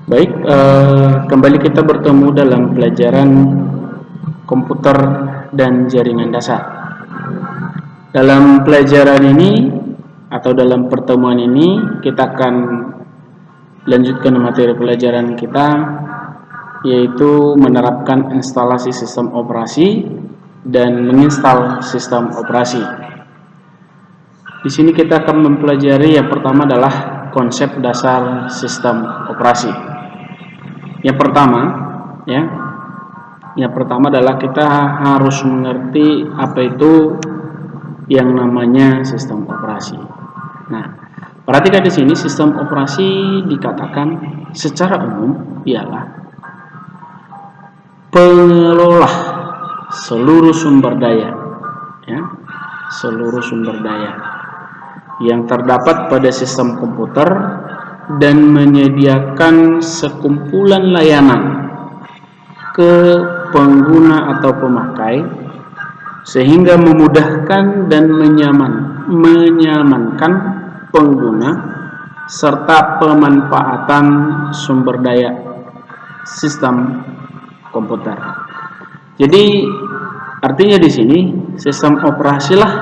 Baik, kembali kita bertemu dalam pelajaran komputer dan jaringan dasar. Dalam pelajaran ini atau dalam pertemuan ini kita akan lanjutkan materi pelajaran kita, yaitu menerapkan instalasi sistem operasi dan menginstal sistem operasi. Di sini kita akan mempelajari yang pertama adalah konsep dasar sistem operasi. Yang pertama adalah kita harus mengerti apa itu yang namanya sistem operasi. Nah, perhatikan di sini sistem operasi dikatakan secara umum ialah pengelola seluruh sumber daya, seluruh sumber daya yang terdapat pada sistem komputer dan menyediakan sekumpulan layanan ke pengguna atau pemakai sehingga memudahkan dan menyamankan pengguna serta pemanfaatan sumber daya sistem komputer. Jadi artinya di sini sistem operasilah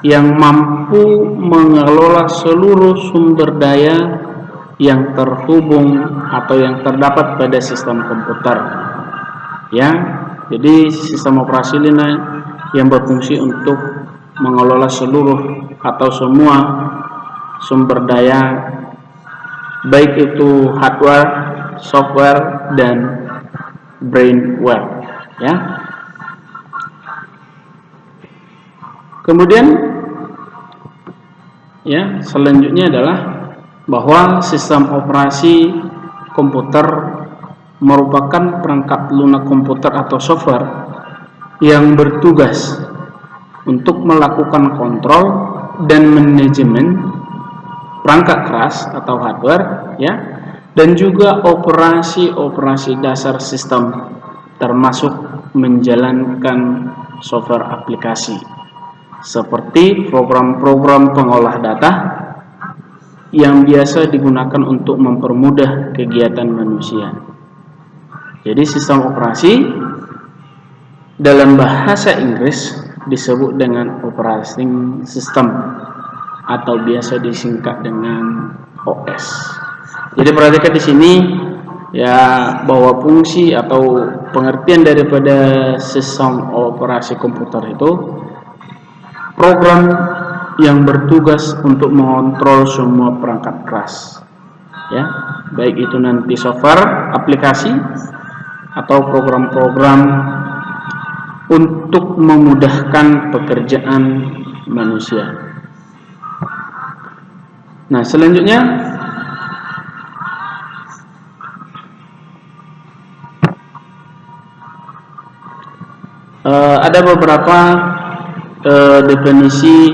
yang mampu mengelola seluruh sumber daya yang terhubung atau yang terdapat pada sistem komputer. Jadi sistem operasi ini yang berfungsi untuk mengelola seluruh atau semua sumber daya, baik itu hardware, software, dan brainware. Kemudian selanjutnya adalah bahwa sistem operasi komputer merupakan perangkat lunak komputer atau software yang bertugas untuk melakukan kontrol dan manajemen perangkat keras atau hardware, dan juga operasi-operasi dasar sistem, termasuk menjalankan software aplikasi seperti program-program pengolah data yang biasa digunakan untuk mempermudah kegiatan manusia. Jadi sistem operasi dalam bahasa Inggris disebut dengan operating system atau biasa disingkat dengan OS. Jadi perhatikan di sini bahwa fungsi atau pengertian daripada sistem operasi komputer itu program yang bertugas untuk mengontrol semua perangkat keras, baik itu nanti software, aplikasi, atau program-program untuk memudahkan pekerjaan manusia. Nah, selanjutnya ada beberapa definisi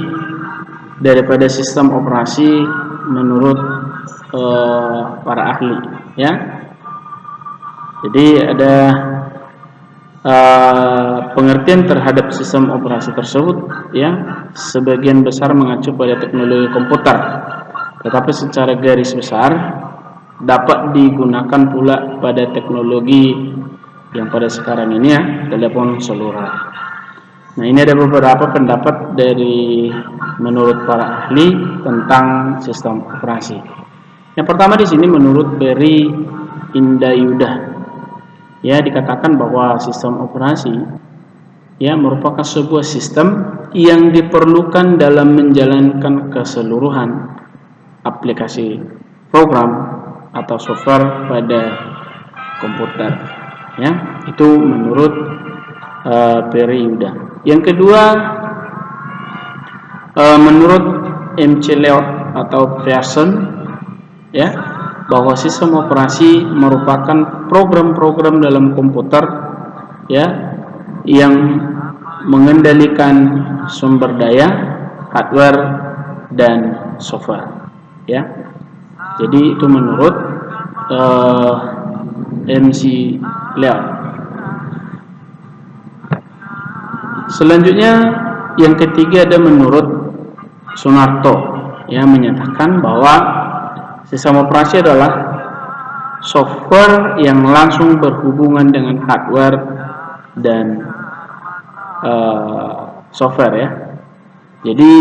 daripada sistem operasi menurut para ahli, Jadi ada pengertian terhadap sistem operasi tersebut, sebagian besar mengacu pada teknologi komputer, tetapi secara garis besar dapat digunakan pula pada teknologi yang pada sekarang ini, telepon seluler. Nah, ini ada beberapa pendapat dari menurut para ahli tentang sistem operasi. Yang pertama di sini menurut Perry Indayudah, dikatakan bahwa sistem operasi merupakan sebuah sistem yang diperlukan dalam menjalankan keseluruhan aplikasi program atau software pada komputer. Itu menurut Perry Indayudah. Yang kedua, menurut MC Leod atau Pearson, bahwa sistem operasi merupakan program-program dalam komputer, yang mengendalikan sumber daya, hardware, dan software. Jadi itu menurut MC Leod. Selanjutnya yang ketiga ada menurut Sunarto, menyatakan bahwa sistem operasi adalah software yang langsung berhubungan dengan hardware dan software ya. Jadi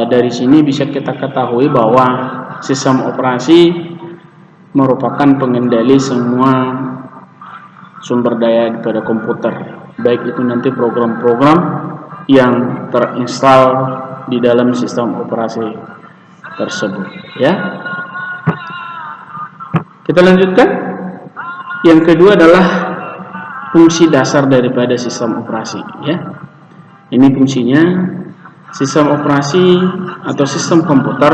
dari sini bisa kita ketahui bahwa sistem operasi merupakan pengendali semua sumber daya pada komputer, baik itu nanti program-program yang terinstal di dalam sistem operasi tersebut ya. Kita lanjutkan. Yang kedua adalah fungsi dasar daripada sistem operasi ya. Ini fungsinya. Sistem operasi atau sistem komputer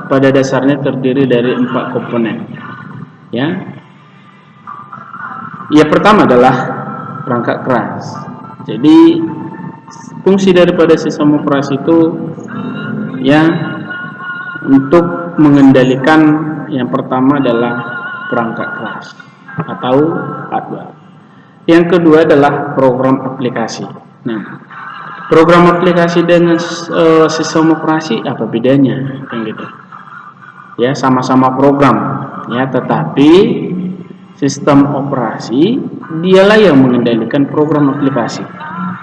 pada dasarnya terdiri dari 4 komponen ya. Yang pertama adalah perangkat keras. Jadi fungsi daripada sistem operasi itu ya, untuk mengendalikan, yang pertama adalah perangkat keras atau hardware. Yang kedua adalah program aplikasi. Nah, program aplikasi dengan sistem operasi apa bedanya? Kan gitu. Ya, sama-sama program ya, tetapi sistem operasi dialah yang mengendalikan program aplikasi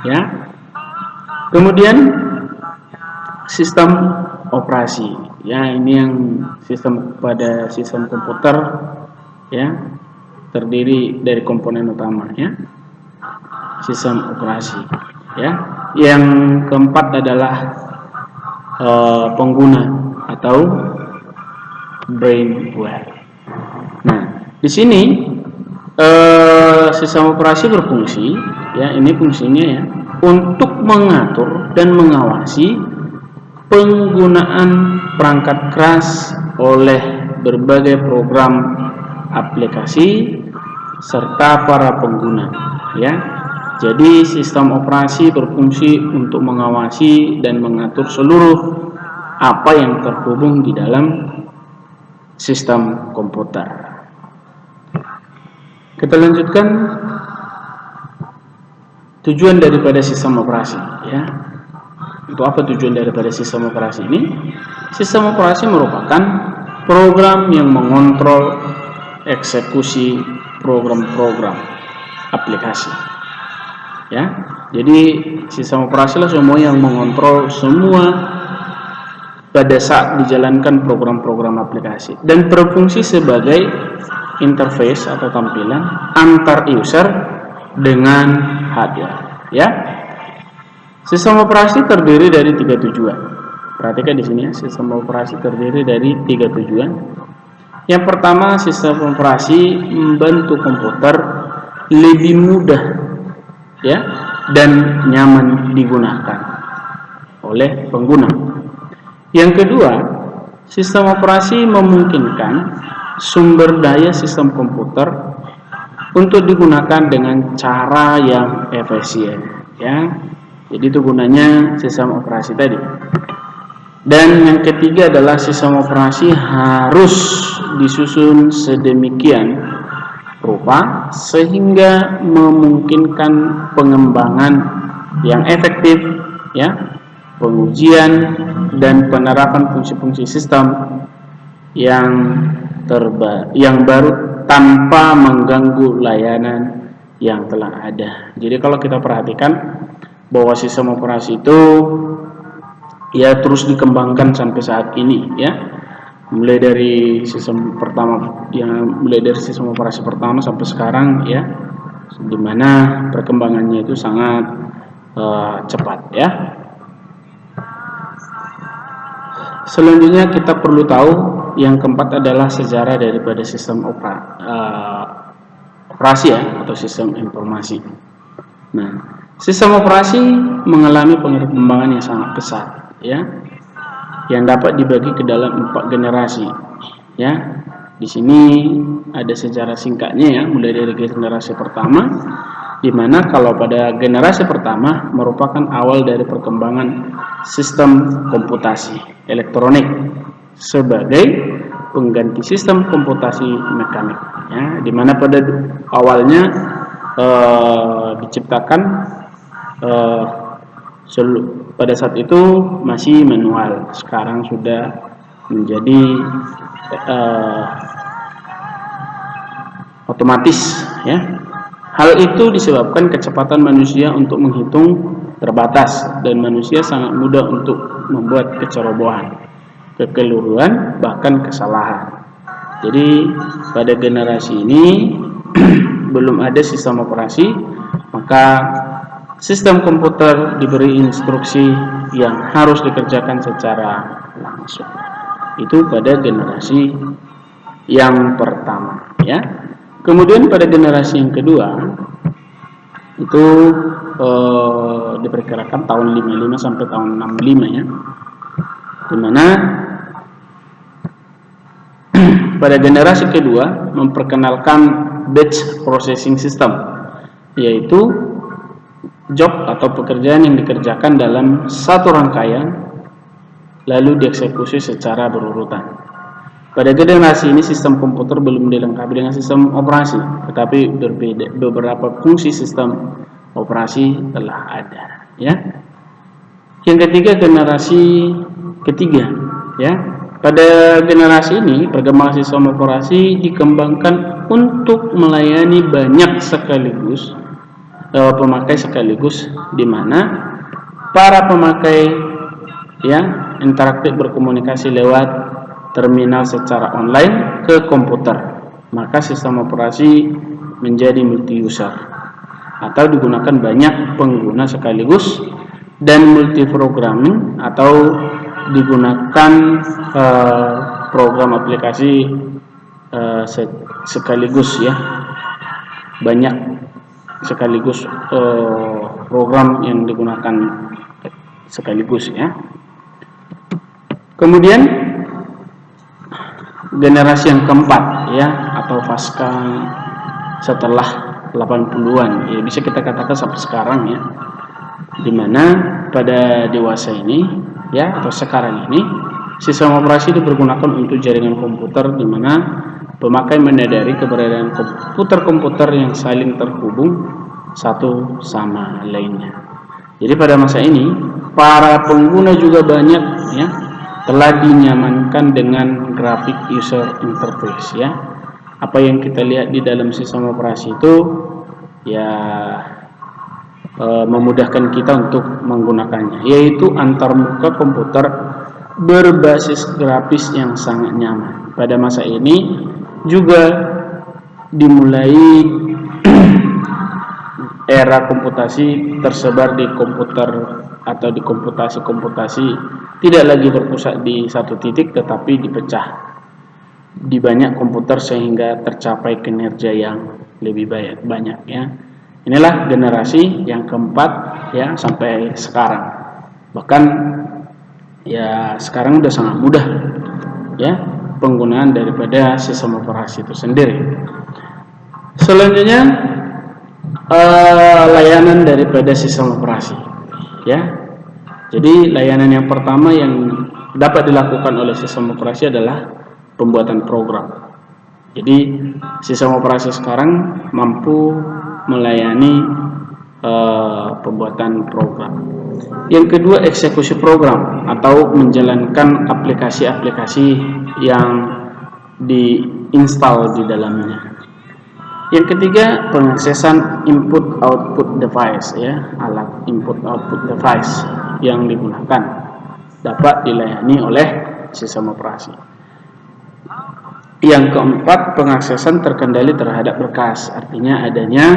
ya. Kemudian sistem operasi ya, ini yang sistem pada sistem komputer ya, terdiri dari komponen utama ya, sistem operasi ya. Yang keempat adalah pengguna atau brainware. Nah, di sini sistem operasi berfungsi ya, ini fungsinya ya, untuk mengatur dan mengawasi penggunaan perangkat keras oleh berbagai program aplikasi serta para pengguna ya. Jadi sistem operasi berfungsi untuk mengawasi dan mengatur seluruh apa yang terhubung di dalam sistem komputer. Kita lanjutkan tujuan daripada sistem operasi ya. Untuk apa tujuan daripada sistem operasi ini? Sistem operasi merupakan program yang mengontrol eksekusi program-program aplikasi ya. Jadi sistem operasi lah semua yang mengontrol semua pada saat dijalankan program-program aplikasi dan berfungsi sebagai interface atau tampilan antar user dengan hardware ya. Sistem operasi terdiri dari 3 tujuan. Perhatikan di sini ya, sistem operasi terdiri dari 3 tujuan. Yang pertama, sistem operasi membantu komputer lebih mudah ya dan nyaman digunakan oleh pengguna. Yang kedua, sistem operasi memungkinkan sumber daya sistem komputer untuk digunakan dengan cara yang efisien ya. Jadi itu gunanya sistem operasi tadi. Dan yang ketiga adalah sistem operasi harus disusun sedemikian rupa sehingga memungkinkan pengembangan yang efektif ya, pengujian dan penerapan fungsi-fungsi sistem yang baru tanpa mengganggu layanan yang telah ada. Jadi kalau kita perhatikan bahwa sistem operasi itu ya terus dikembangkan sampai saat ini ya, mulai dari sistem pertama yang mulai dari sistem operasi pertama sampai sekarang ya, dimana perkembangannya itu sangat cepat ya. Selanjutnya kita perlu tahu yang keempat adalah sejarah daripada sistem operasi ya, atau sistem informasi. Nah, sistem operasi mengalami perkembangan yang sangat pesat ya, yang dapat dibagi ke dalam 4 generasi ya. Di sini ada sejarah singkatnya ya, mulai dari generasi pertama, di mana kalau pada generasi pertama merupakan awal dari perkembangan sistem komputasi elektronik sebagai pengganti sistem komputasi mekanik ya, di mana pada awalnya diciptakan pada saat itu masih manual, sekarang sudah menjadi otomatis, ya. Hal itu disebabkan kecepatan manusia untuk menghitung terbatas dan manusia sangat mudah untuk membuat kecerobohan, kekeliruan, bahkan kesalahan. Jadi pada generasi ini belum ada sistem operasi, maka sistem komputer diberi instruksi yang harus dikerjakan secara langsung. Itu pada generasi yang pertama, ya. Kemudian pada generasi yang kedua itu diperkirakan tahun 55 sampai tahun 65, ya. Dimana pada generasi kedua memperkenalkan batch processing system, yaitu job atau pekerjaan yang dikerjakan dalam satu rangkaian lalu dieksekusi secara berurutan. Pada generasi ini sistem komputer belum dilengkapi dengan sistem operasi, tetapi beberapa fungsi sistem operasi telah ada, ya. Yang ketiga, generasi ketiga, ya. Pada generasi ini perkembangan sistem operasi dikembangkan untuk melayani banyak sekaligus pemakai sekaligus, di mana para pemakai, ya, interaktif berkomunikasi lewat terminal secara online ke komputer. Maka sistem operasi menjadi multi user atau digunakan banyak pengguna sekaligus, dan multi programming atau digunakan program aplikasi sekaligus, ya, banyak sekaligus program yang digunakan sekaligus, ya. Kemudian generasi yang keempat, ya, atau pasca setelah 80-an, ya, bisa kita katakan sampai sekarang, ya, dimana pada dewasa ini, ya, atau sekarang ini sistem operasi dipergunakan untuk jaringan komputer, di mana pemakai menyadari keberadaan komputer-komputer yang saling terhubung satu sama lainnya. Jadi pada masa ini para pengguna juga banyak, ya, telah dinyamankan dengan grafik user interface, ya. Apa yang kita lihat di dalam sistem operasi itu, ya, memudahkan kita untuk menggunakannya, yaitu antarmuka komputer berbasis grafis yang sangat nyaman. Pada masa ini juga dimulai era komputasi tersebar di komputer atau di komputasi tidak lagi berpusat di satu titik, tetapi dipecah di banyak komputer sehingga tercapai kinerja yang lebih banyak, ya. Inilah generasi yang keempat, ya, sampai sekarang. Bahkan, ya, sekarang udah sangat mudah, ya, penggunaan daripada sistem operasi itu sendiri. Selanjutnya layanan daripada sistem operasi, ya. Jadi layanan yang pertama yang dapat dilakukan oleh sistem operasi adalah pembuatan program. Jadi sistem operasi sekarang mampu melayani pembuatan program. Yang kedua, eksekusi program atau menjalankan aplikasi-aplikasi yang diinstal di dalamnya. Yang ketiga, pengaksesan input-output device, ya, alat input-output device yang digunakan dapat dilayani oleh sistem operasi. Yang keempat, pengaksesan terkendali terhadap berkas, artinya adanya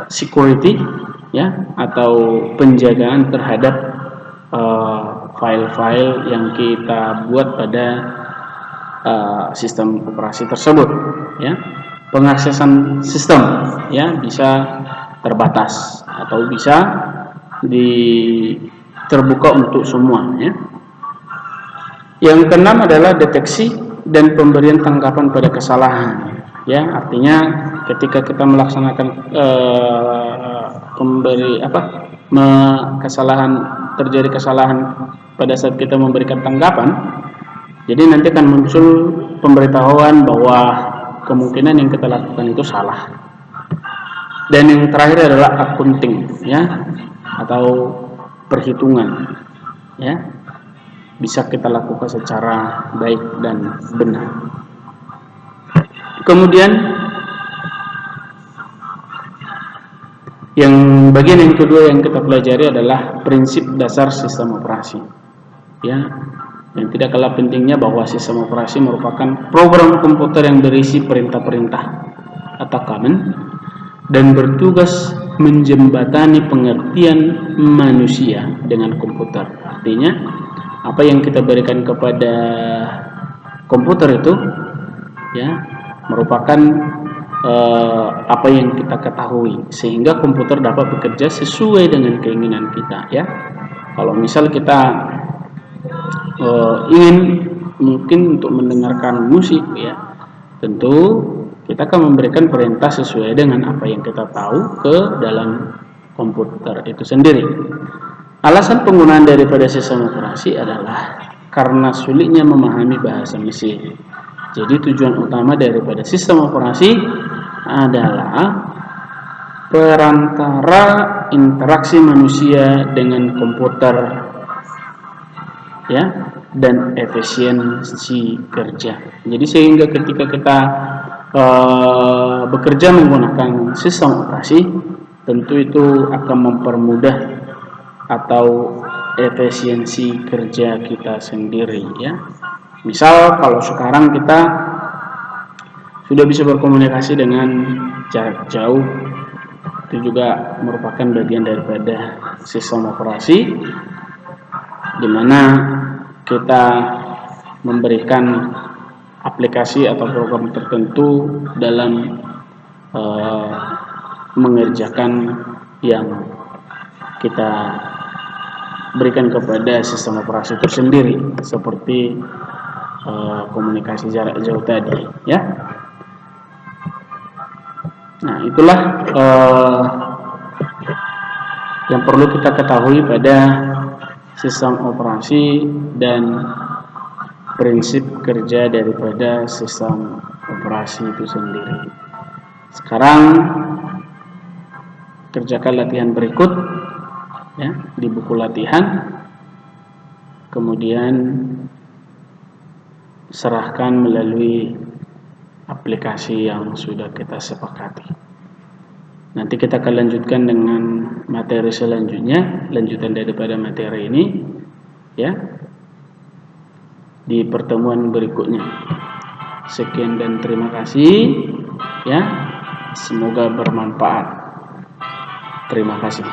security, ya, atau penjagaan terhadap file-file yang kita buat pada sistem operasi tersebut, ya. Pengaksesan sistem, ya, bisa terbatas atau bisa terbuka untuk semua, ya. Yang keenam adalah deteksi dan pemberian tanggapan pada kesalahan, ya, artinya ketika kita melaksanakan terjadi kesalahan pada saat kita memberikan tanggapan, jadi nanti akan muncul pemberitahuan bahwa kemungkinan yang kita lakukan itu salah. Dan yang terakhir adalah accounting, ya, atau perhitungan, ya, bisa kita lakukan secara baik dan benar. Kemudian yang bagian yang kedua yang kita pelajari adalah prinsip dasar sistem operasi. Ya, yang tidak kalah pentingnya bahwa sistem operasi merupakan program komputer yang berisi perintah-perintah atau command dan bertugas menjembatani pengertian manusia dengan komputer. Artinya, apa yang kita berikan kepada komputer itu, ya, merupakan apa yang kita ketahui, sehingga komputer dapat bekerja sesuai dengan keinginan kita. Ya, kalau misal kita ingin mungkin untuk mendengarkan musik, ya, tentu kita akan memberikan perintah sesuai dengan apa yang kita tahu ke dalam komputer itu sendiri. Alasan penggunaan daripada sistem operasi adalah karena sulitnya memahami bahasa mesin. Jadi tujuan utama daripada sistem operasi adalah perantara interaksi manusia dengan komputer, ya, dan efisiensi kerja. Jadi sehingga ketika kita bekerja menggunakan sistem operasi, tentu itu akan mempermudah atau efisiensi kerja kita sendiri, ya. Misal kalau sekarang kita sudah bisa berkomunikasi dengan jarak jauh, itu juga merupakan bagian daripada sistem operasi, di mana kita memberikan aplikasi atau program tertentu dalam mengerjakan yang kita berikan kepada sistem operasi itu sendiri, seperti komunikasi jarak jauh tadi, ya. Nah, itulah yang perlu kita ketahui pada sistem operasi dan prinsip kerja daripada sistem operasi itu sendiri. Sekarang kerjakan latihan berikut, ya, di buku latihan, kemudian serahkan melalui aplikasi yang sudah kita sepakati. Nanti kita akan lanjutkan dengan materi selanjutnya, lanjutan daripada materi ini, ya, di pertemuan berikutnya. Sekian dan terima kasih, ya. Semoga bermanfaat. Terima kasih.